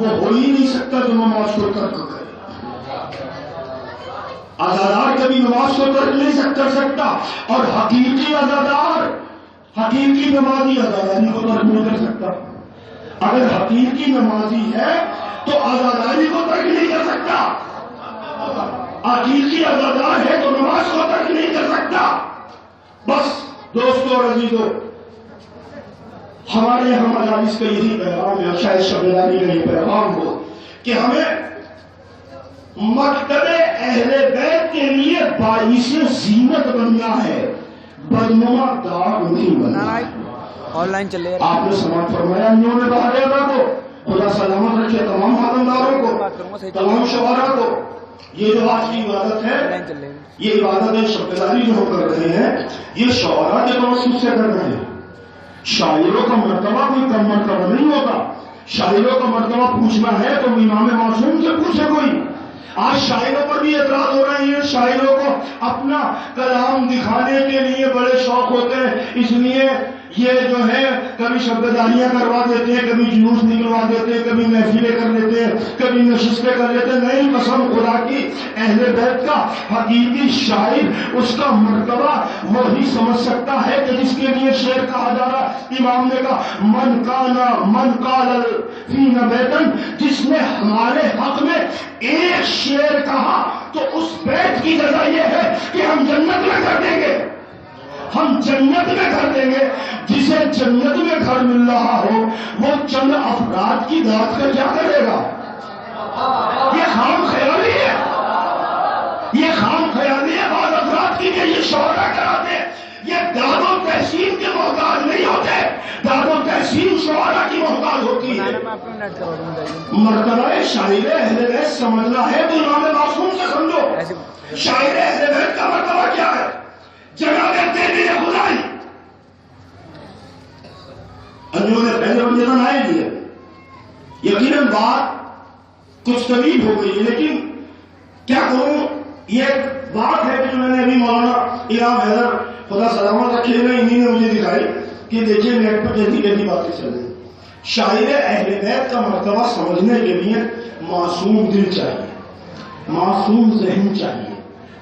وہ ہو ہی نہیں سکتا جو نماز کو ترک کرے. عزادار کبھی نماز کو ترک نہیں کر سکتا، اور حقیقی عزادار، حقیقی نمازی عزاداری کو ترک نہیں کر سکتا. اگر حقیقی نمازی ہے تو عزاداری کو ترک نہیں کر سکتا، حقیقی عزادار ہے تو نماز کو ترک نہیں کر سکتا. بس دوستو اور عزیزو، ہمارے یہاں مجالس کا یہی پیغام ہے، شاید شبیداری کا یہ پیغام ہو کہ ہمیں مکتب اہل بیت کے لیے باعث زینت بننا ہے، بدنما داغ نہیں بننا ہے. آن لائن چلے آپ نے سماعت فرمایا انہوں نے بہادرہ کو، خدا سلامت رکھے تمام خادمداروں کو، تمام شعراء کو. یہ جو آج کی عبادت ہے، یہ عبادت شبیداری جو ہم کر رہے ہیں، یہ شعراء کے توسط سے کر رہے ہیں. شاعروں کا مرتبہ کوئی کم مرتبہ نہیں ہوتا. شاعروں کا مرتبہ پوچھنا ہے تو امام معصوم سے پوچھے کوئی. آج شاعروں پر بھی اعتراض ہو رہے ہیں، شاعروں کو اپنا کلام دکھانے کے لیے بڑے شوق ہوتے ہیں، اس لیے یہ جو ہے کبھی شبداریاں کروا دیتے ہیں، کبھی جلوس نکلوا دیتے ہیں، کبھی محفلیں کر لیتے ہیں، کبھی نشستیں کر لیتے ہیں. نہیں، قسم خدا کی، اہل بیت کا حقیقی شاعر اس کا مرتبہ وہی سمجھ سکتا ہے کہ جس کے لیے شعر کہا جا رہا. امام نے کہا من قال فینا بیتن، جس نے ہمارے حق میں ایک شعر کہا تو اس بیت کی جزا یہ ہے کہ ہم جنت میں کر دیں گے، ہم جنت میں گھر دیں گے. جسے جنت میں گھر مل رہا ہو وہ چند افراد کی داد کر کیا کرے گا؟ یہ خام خیالی ہے، یہ خام خیالی ہے. بعض افراد کی کہ یہ شعرا کراتے، یہ داد و تحسین کے محتاج نہیں ہوتے، داد و تحسین شعرا کی محتاج ہوتی ہے. مرتبہ شاعر اہل بیت سمجھنا ہے تو امام معصوم سے سمجھو. شاعر اہل بیت کا مرتبہ کیا ہے؟ جناب تیری خدائی. انہوں نے پہلے وجہ نہ دیا، یقیناً بات کچھ طویل ہو گئی، لیکن کیا کروں، یہ ایک بات ہے کہ جو میں نے ابھی مولانا امام حیدر خدا سلامت رکھے ہوئے انہی نے مجھے دکھائی کہ دیکھیے نیٹ پر جلدی جلدی باتیں چل رہی. شاعر اہل بیت کا مرتبہ سمجھنے کے لیے معصوم دل چاہیے، معصوم ذہن چاہیے.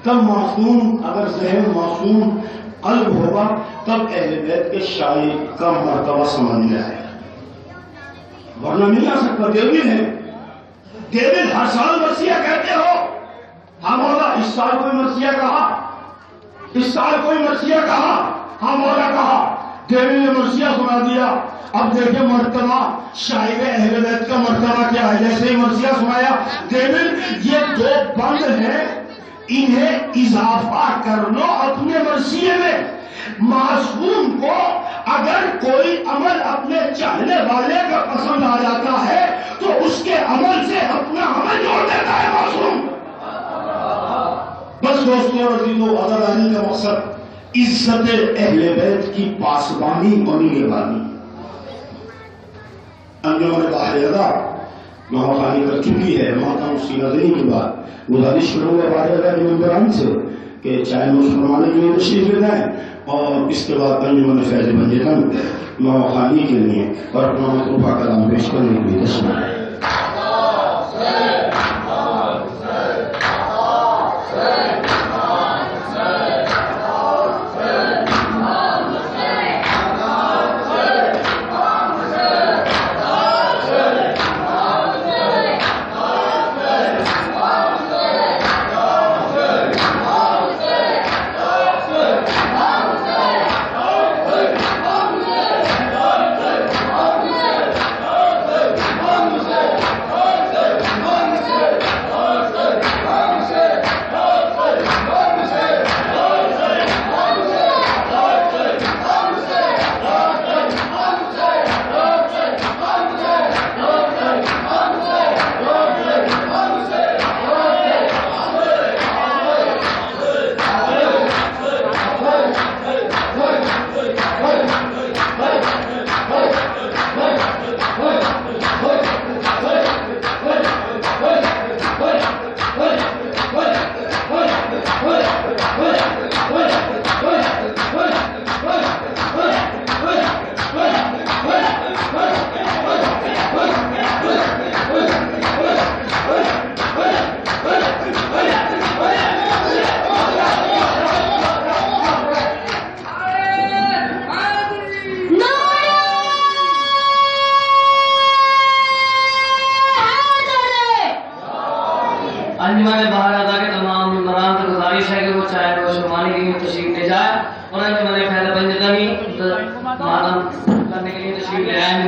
تب معصوم، اگر ذہن معصوم قلب ہوگا تب اہل بیت کے شاعر کا مرتبہ سمجھ میں آئے گا، ورنہ نہیں آ سکتا. دیوبند ہے، دیوبند ہر سال مرثیہ کہتے ہو. ہاں مولا، اس سال کوئی مرثیہ کہا، اس سال کوئی مرثیہ کہا، ہاں مولا کہا. دیوبند نے مرثیہ سنا دیا. اب دیکھیں مرتبہ شاعر اہل بیت کا مرتبہ کیا ہے. جیسے ہی مرثیہ سنایا دیوبند، یہ دو بند ہیں، انہیں اضافہ کر لو اپنے مرثیے میں. معصوم کو اگر کوئی عمل اپنے چاہنے والے کا پسند آ جاتا ہے تو اس کے عمل سے اپنا عمل جوڑ دیتا ہے معصوم. بس دوستوں اور عزیزوں، عزاداری کا مقصد عزت اہل بیت کی پاسبانی اور نگہبانی. انجمن باہرہ مہاخانی کر چکی ہے. ماتم سینہ دنی کے بعد گزارش کروں گا باہرہ کے ممبران سے کہ چاہے مسلمانوں کے لیے تشریف لے جائیں اور اس کے بعد انجمن فیض بنجن مہاخانی کے لیے اور اپنا مطلوبہ کلام پیش کرنے کے لیے تشریف لائیں. انہوں نے میں نے پہلے بندگانی معلوم کرنے کے لیے تشریف لے آئے ہیں.